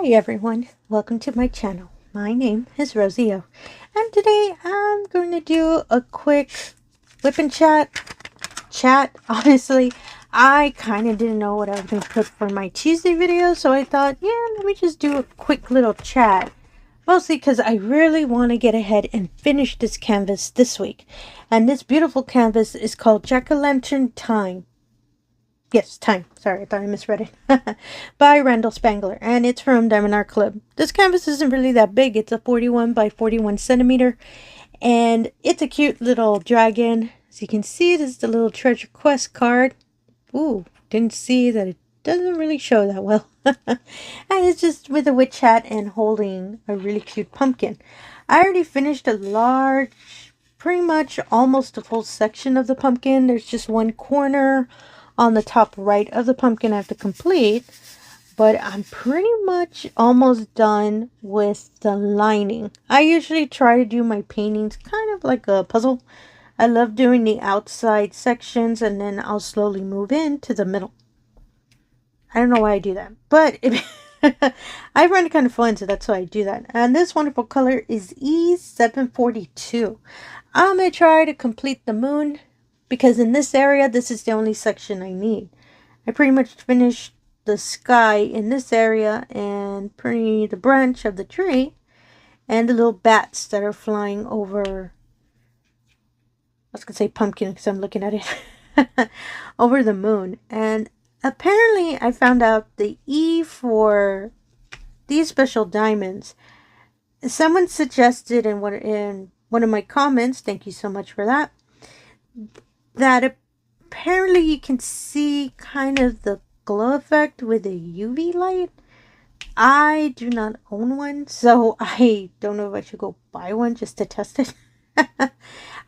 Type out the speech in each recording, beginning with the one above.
Hi everyone, welcome to my channel. My name is Rosy O, and today I'm going to do a quick whip and chat. Honestly, I kind of didn't know what I was going to put for my Tuesday video, so I thought, yeah, let me just do a quick little chat. Mostly because I really want to get ahead and finish this canvas this week. And this beautiful canvas is called Jack-o'-lantern Time. Yes, Time. Sorry, I thought I misread it. By Randall Spangler. And it's from diamondartclub. This canvas isn't really that big. It's a 41 by 41 centimeter. And it's a cute little dragon. As you can see, this is the little treasure quest card. Ooh, didn't see that it doesn't really show that well. And it's just with a witch hat and holding a really cute pumpkin. I already finished a large, pretty much almost a full section of the pumpkin. There's just one corner on the top right of the pumpkin I have to complete, but I'm pretty much almost done with the lining. I usually try to do my paintings kind of like a puzzle. I love doing the outside sections and then I'll slowly move into the middle. I don't know why I do that, but I find it kind of fun, so that's why I do that. And this wonderful color is E742. I'm going to try to complete the moon, because in this area, this is the only section I need. I pretty much finished the sky in this area and the branch of the tree and the little bats that are flying over. I was going to say pumpkin because I'm looking at it. Over the moon. And apparently I found out the E for these special diamonds. Someone suggested in one of my comments, thank you so much for that, that apparently you can see kind of the glow effect with a UV light. I do not own one, so I don't know if I should go buy one just to test it.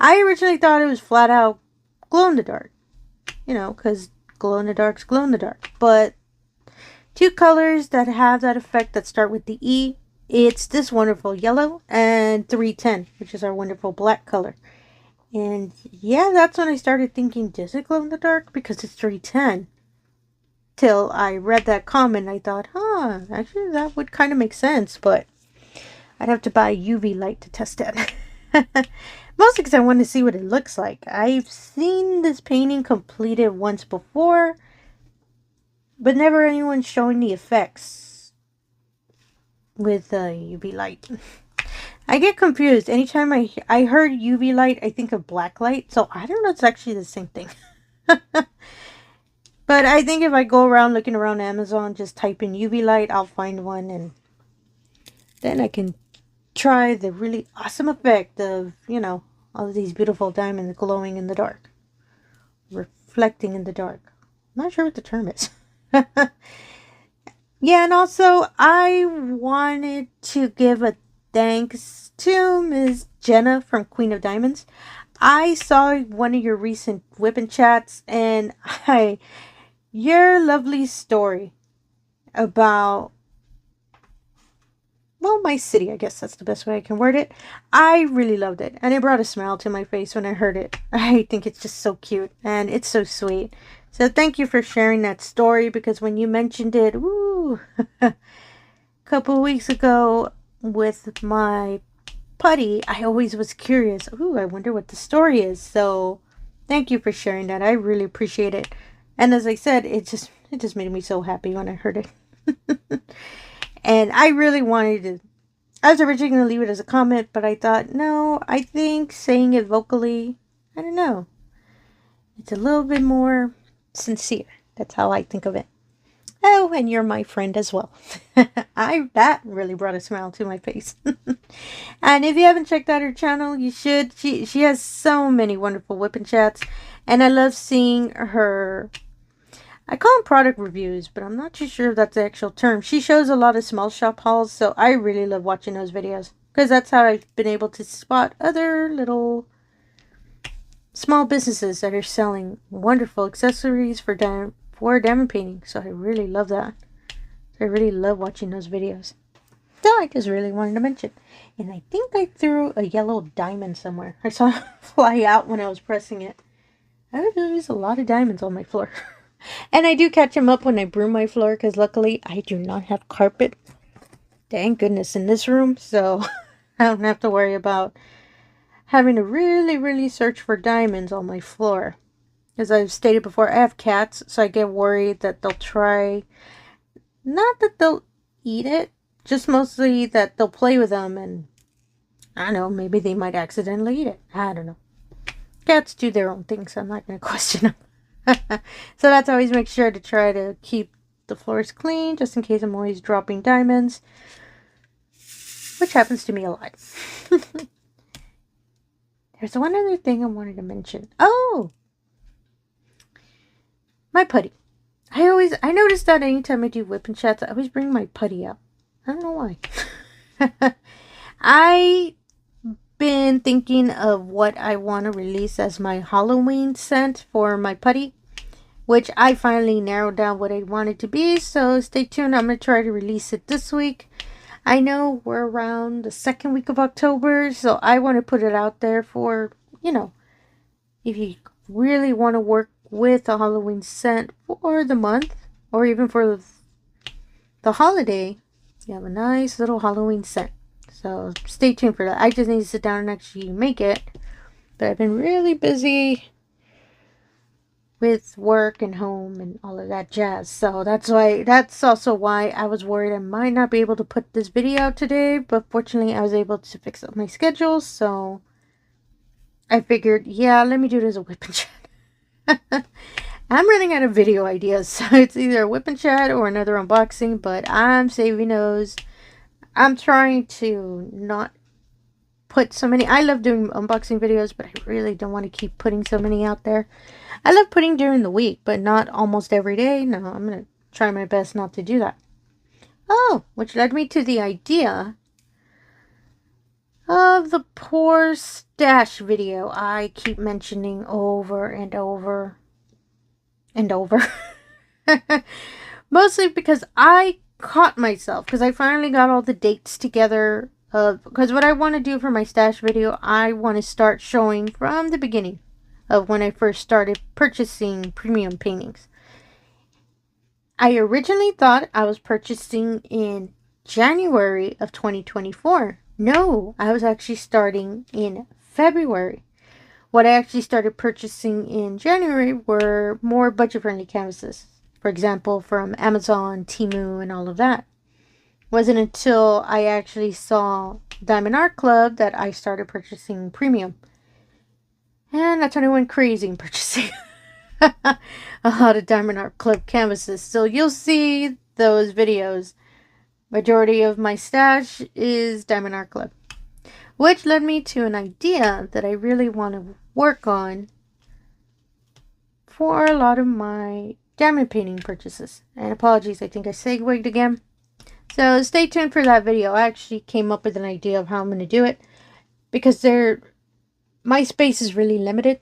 I originally thought it was flat out glow in the dark, you know, because glow in the dark's glow in the dark. But two colors that have that effect that start with the E, it's this wonderful yellow and 310, which is our wonderful black color. And yeah, that's when I started thinking, does it glow in the dark? Because it's 310. Till I read that comment, I thought, actually that would kind of make sense, but I'd have to buy a UV light to test it. Mostly because I want to see what it looks like. I've seen this painting completed once before, but never anyone showing the effects with a UV light. I get confused. Anytime I heard UV light, I think of black light. So I don't know if it's actually the same thing. But I think if I go around looking around Amazon, just type in UV light, I'll find one. And then I can try the really awesome effect of, you know, all of these beautiful diamonds glowing in the dark. Reflecting in the dark. I'm not sure what the term is. Yeah, and also I wanted to give a thanks to Ms. Jenna from Queen of Diamonds. I saw one of your recent whip and chats, and your lovely story about, well, my city, I guess that's the best way I can word it. I really loved it, and it brought a smile to my face when I heard it. I think it's just so cute, and it's so sweet. So thank you for sharing that story, because when you mentioned it, woo, a couple weeks ago, with my Putty, I always was curious. Ooh, I wonder what the story is. So thank you for sharing that. I really appreciate it. And as I said, it just made me so happy when I heard it. And I really wanted to, I was originally going to leave it as a comment, but I thought, no, I think saying it vocally, I don't know, it's a little bit more sincere. That's how I think of it. Oh, and you're my friend as well. That really brought a smile to my face. And if you haven't checked out her channel, you should. She has so many wonderful whip and chats. And I love seeing her, I call them product reviews, but I'm not too sure if that's the actual term. She shows a lot of small shop hauls, so I really love watching those videos. Because that's how I've been able to spot other little small businesses that are selling wonderful accessories for diamond painting. So I really love that. I really love watching those videos. So I just really wanted to mention. And I think I threw a yellow diamond somewhere. I saw it fly out when I was pressing it. There's a lot of diamonds on my floor. And I do catch them up when I broom my floor, because luckily I do not have carpet. Thank goodness in this room, so I don't have to worry about having to really search for diamonds on my floor. As I've stated before, I have cats, so I get worried that they'll try, not that they'll eat it, just mostly that they'll play with them and, I don't know, maybe they might accidentally eat it. I don't know. Cats do their own thing, so I'm not going to question them. So that's always make sure to try to keep the floors clean, just in case I'm always dropping diamonds, which happens to me a lot. There's one other thing I wanted to mention. Oh! My putty. I noticed that anytime I do whip and chats, I always bring my putty up. I don't know why. I've been thinking of what I want to release as my Halloween scent for my putty, which I finally narrowed down what I want it to be, so stay tuned. I'm going to try to release it this week. I know we're around the second week of October, so I want to put it out there for, you know, if you really want to work with a Halloween scent for the month, or even for the holiday, you have a nice little Halloween scent. So stay tuned for that. I just need to sit down and actually make it, but I've been really busy with work and home and all of that jazz, so that's also why I was worried I might not be able to put this video out today, but fortunately I was able to fix up my schedule, so I figured, yeah, let me do it as a whip and chat. I'm running out of video ideas, so it's either a whip and chat or another unboxing, but I'm saving those. I'm trying to not put so many. I love doing unboxing videos, but I really don't want to keep putting so many out there. I love putting during the week, but not almost every day. No, I'm going to try my best not to do that. Oh, which led me to the idea of the poor stash video I keep mentioning over and over and over. Mostly because I caught myself, because I finally got all the dates together of, because what I want to do for my stash video, I want to start showing from the beginning of when I first started purchasing premium paintings. I originally thought I was purchasing in January of 2024. No, I was actually starting in February. What I actually started purchasing in January were more budget-friendly canvases. For example, from Amazon, Temu, and all of that. Wasn't until I actually saw diamondartclub that I started purchasing premium. And that's when I went crazy in purchasing a lot of diamondartclub canvases. So you'll see those videos. Majority of my stash is diamondartclub, which led me to an idea that I really want to work on for a lot of my diamond painting purchases. And apologies, I think I segued again. So stay tuned for that video. I actually came up with an idea of how I'm going to do it, because my space is really limited.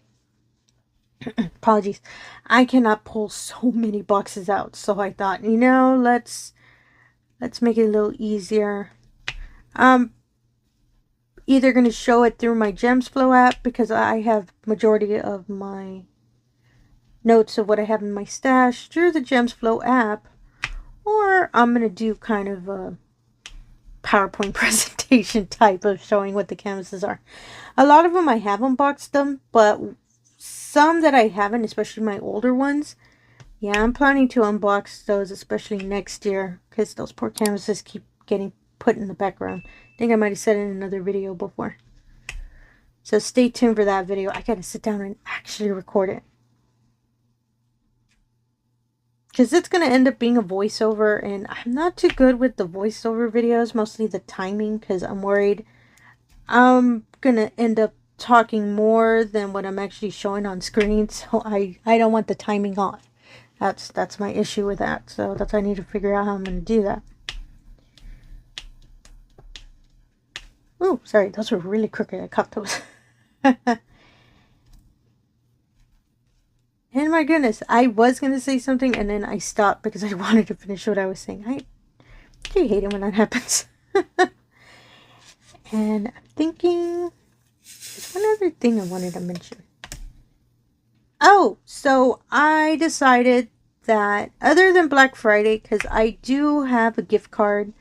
Apologies. I cannot pull so many boxes out. So I thought, you know, let's make it a little easier. Either going to show it through my Gems Flow app, because I have majority of my notes of what I have in my stash through the Gems Flow app, or I'm going to do kind of a PowerPoint presentation type of showing what the canvases are. A lot of them I have unboxed them, but some that I haven't, especially my older ones, yeah, I'm planning to unbox those, especially next year, because those poor canvases keep getting put in the background. I think I might have said it in another video before. So stay tuned for that video. I gotta sit down and actually record it, because it's going to end up being a voiceover, and I'm not too good with the voiceover videos, mostly the timing, because I'm worried I'm going to end up talking more than what I'm actually showing on screen, so I don't want the timing off. That's my issue with that, so that's why I need to figure out how I'm going to do that. Oh, sorry, those were really crooked. I caught those. And my goodness, I was going to say something and then I stopped because I wanted to finish what I was saying. I hate it when that happens. And I'm thinking, there's one other thing I wanted to mention. Oh, so I decided that other than Black Friday, because I do have a gift card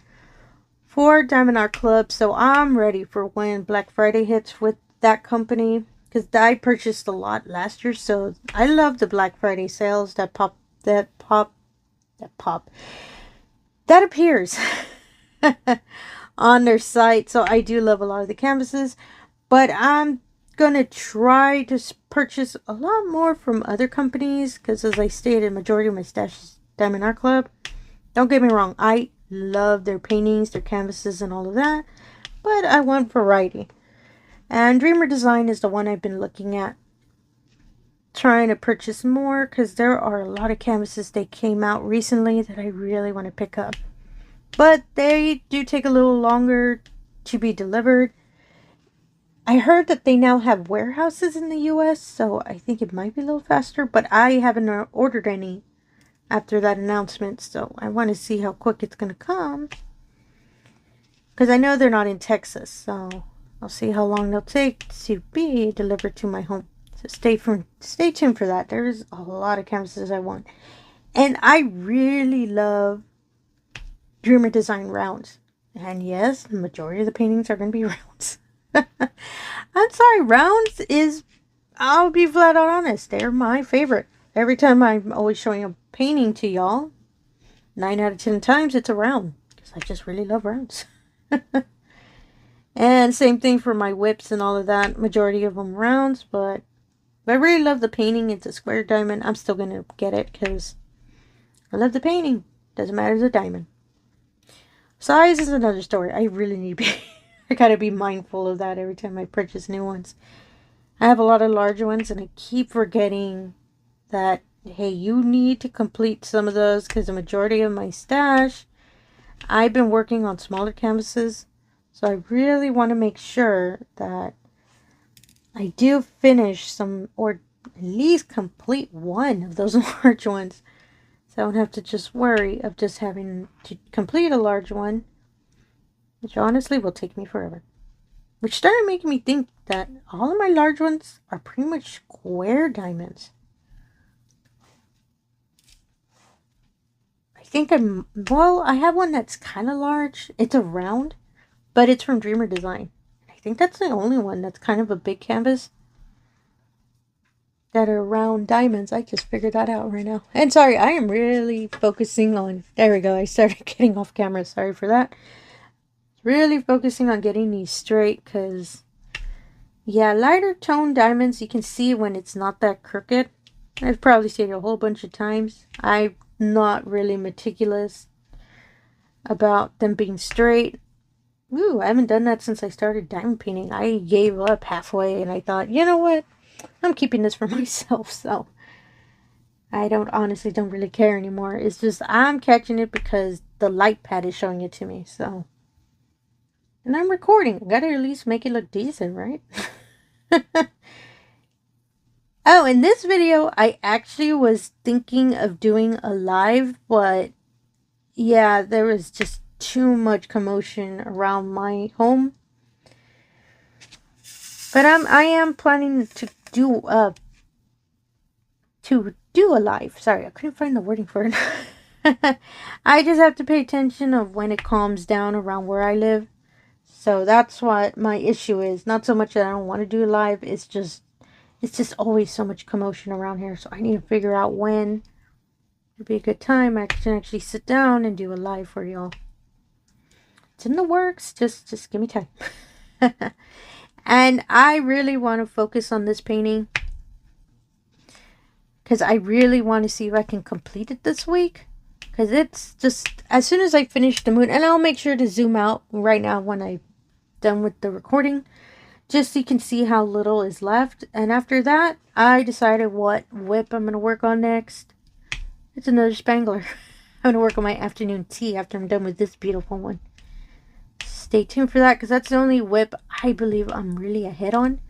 for diamondartclub. So I'm ready for when Black Friday hits with that company, because I purchased a lot last year. So I love the Black Friday sales that appears on their site. So I do love a lot of the canvases, but I'm gonna try to purchase a lot more from other companies, because as I stated, majority of my stash is diamondartclub. Don't get me wrong, I love their paintings, their canvases, and all of that, but I want variety. And Dreamer Design is the one I've been looking at, trying to purchase more, because there are a lot of canvases that came out recently that I really want to pick up, but they do take a little longer to be delivered. I heard that they now have warehouses in the US, so I think it might be a little faster, but I haven't ordered any after that announcement, so I want to see how quick it's going to come, because I know they're not in Texas, so I'll see how long they'll take to be delivered to my home. So stay tuned for that. There's a lot of canvases I want, and I really love Dreamer Design rounds. And yes, the majority of the paintings are going to be rounds. I'm sorry, rounds is, I'll be flat out honest, they're my favorite. Every time I'm always showing a painting to y'all, 9 out of 10 times it's a round, because I just really love rounds. And same thing for my whips and all of that, majority of them rounds, but if I really love the painting, it's a square diamond, I'm still going to get it, because I love the painting. Doesn't matter the diamond. Size is another story. I really need to be I gotta be mindful of that every time I purchase new ones. I have a lot of larger ones, and I keep forgetting that, hey, you need to complete some of those, because the majority of my stash, I've been working on smaller canvases. So I really want to make sure that I do finish some, or at least complete one of those large ones. So I don't have to just worry of just having to complete a large one, which honestly will take me forever. Which started making me think that all of my large ones are pretty much square diamonds. I think I have one that's kind of large. It's a round, but it's from Dreamer Design. I think that's the only one that's kind of a big canvas that are round diamonds. I just figured that out right now. And sorry, I am really focusing on, there we go, I started getting off camera, sorry for that. Really focusing on getting these straight, because yeah, lighter tone diamonds, you can see when it's not that crooked. I've probably said it a whole bunch of times. I'm not really meticulous about them being straight. Ooh, I haven't done that since I started diamond painting. I gave up halfway, and I thought, you know what, I'm keeping this for myself, so I honestly don't really care anymore. It's just I'm catching it because the light pad is showing it to me, so. And I'm recording. I gotta at least make it look decent, right? Oh, in this video, I actually was thinking of doing a live, but yeah, there was just too much commotion around my home. But I am planning to do a live. Sorry, I couldn't find the wording for it. I just have to pay attention of when it calms down around where I live. So that's what my issue is. Not so much that I don't want to do a live. It's just always so much commotion around here. So I need to figure out when would be a good time I can actually sit down and do a live for y'all. It's in the works. Just give me time. And I really want to focus on this painting, because I really want to see if I can complete it this week. Because it's just, as soon as I finish the moon, and I'll make sure to zoom out right now when I'm done with the recording, just so you can see how little is left. And after that, I decided what WIP I'm going to work on next. It's another spangler. I'm going to work on my afternoon tea after I'm done with this beautiful one. Stay tuned for that, because that's the only WIP I believe I'm really ahead on.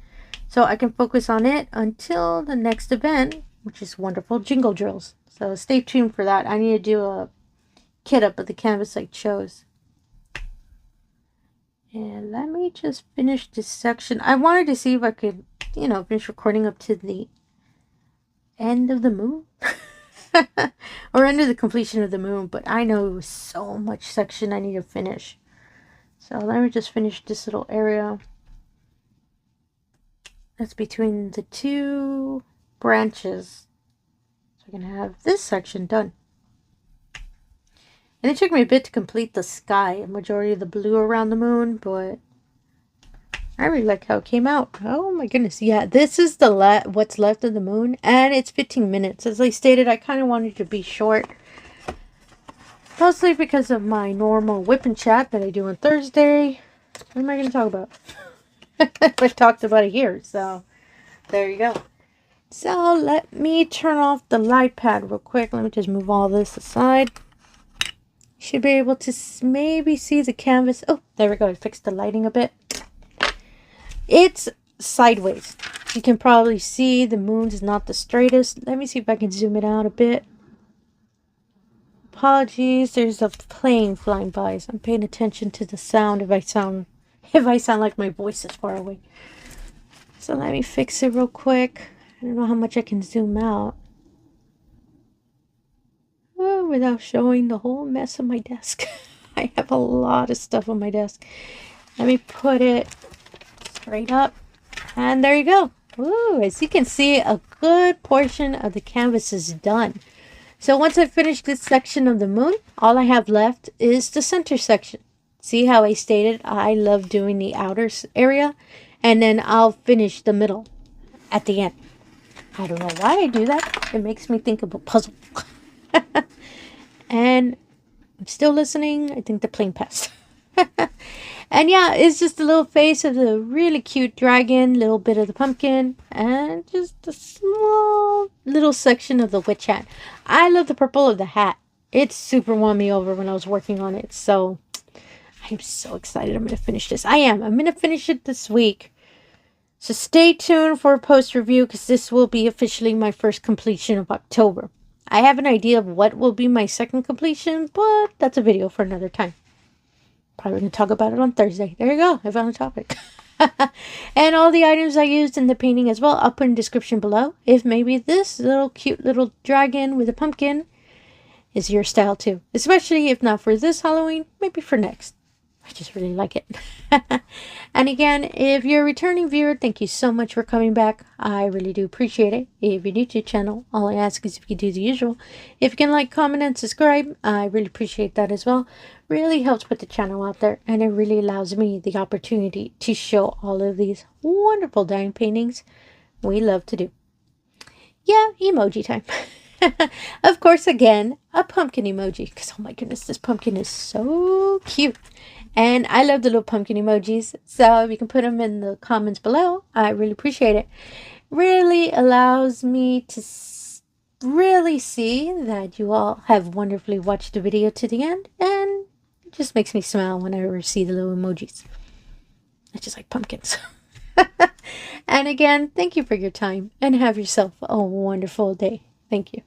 So I can focus on it until the next event, which is wonderful jingle drills. So stay tuned for that. I need to do a kit up of the canvas I chose. And let me just finish this section. I wanted to see if I could, finish recording up to the end of the moon. Or under the completion of the moon. But I know it was so much section I need to finish. So let me just finish this little area. That's between the two branches. So I can have this section done. And it took me a bit to complete the sky, a majority of the blue around the moon, but I really like how it came out. Oh my goodness. Yeah, this is the what's left of the moon, and it's 15 minutes. As I stated, I kind of wanted to be short. Mostly because of my normal whip and chat that I do on Thursday. What am I going to talk about? I've talked about it here, so there you go. So let me turn off the light pad real quick. Let me just move all this aside. You should be able to maybe see the canvas. Oh, there we go. I fixed the lighting a bit. It's sideways. You can probably see the moon's not the straightest. Let me see if I can zoom it out a bit. Apologies, there's a plane flying by, so I'm paying attention to the sound if I sound like my voice is far away. So let me fix it real quick. I don't know how much I can zoom out without showing the whole mess of my desk. I have a lot of stuff on my desk. Let me put it straight up, and there you go. Ooh, as you can see, a good portion of the canvas is done. So once I finish this section of the moon, all I have left is the center section. See how I stated I love doing the outer area, and then I'll finish the middle at the end. I don't know why I do that. It makes me think of a puzzle. And I'm still listening. I think the plane passed. And yeah, it's just a little face of the really cute dragon, little bit of the pumpkin, and just a small little section of the witch hat. I love the purple of the hat. It super won me over when I was working on it. So I'm so excited. I'm going to finish this. I'm going to finish it this week. So stay tuned for a post review, because this will be officially my first completion of October. I have an idea of what will be my second completion, but that's a video for another time. Probably going to talk about it on Thursday. There you go. I found a topic. And all the items I used in the painting as well, I'll put in the description below. If maybe this little cute little dragon with a pumpkin is your style too. Especially if not for this Halloween, maybe for next. I just really like it. And again, if you're a returning viewer, thank you so much for coming back. I really do appreciate it. If you're new to the channel, all I ask is if you do the usual. If you can like, comment, and subscribe, I really appreciate that as well. Really helps put the channel out there, and it really allows me the opportunity to show all of these wonderful diamond paintings we love to do. Yeah, emoji time. Of course, again, a pumpkin emoji, because oh my goodness, this pumpkin is so cute. And I love the little pumpkin emojis, so if you can put them in the comments below, I really appreciate it. Really allows me to really see that you all have wonderfully watched the video to the end, and it just makes me smile whenever I see the little emojis. I just like pumpkins. And again, thank you for your time, and have yourself a wonderful day. Thank you.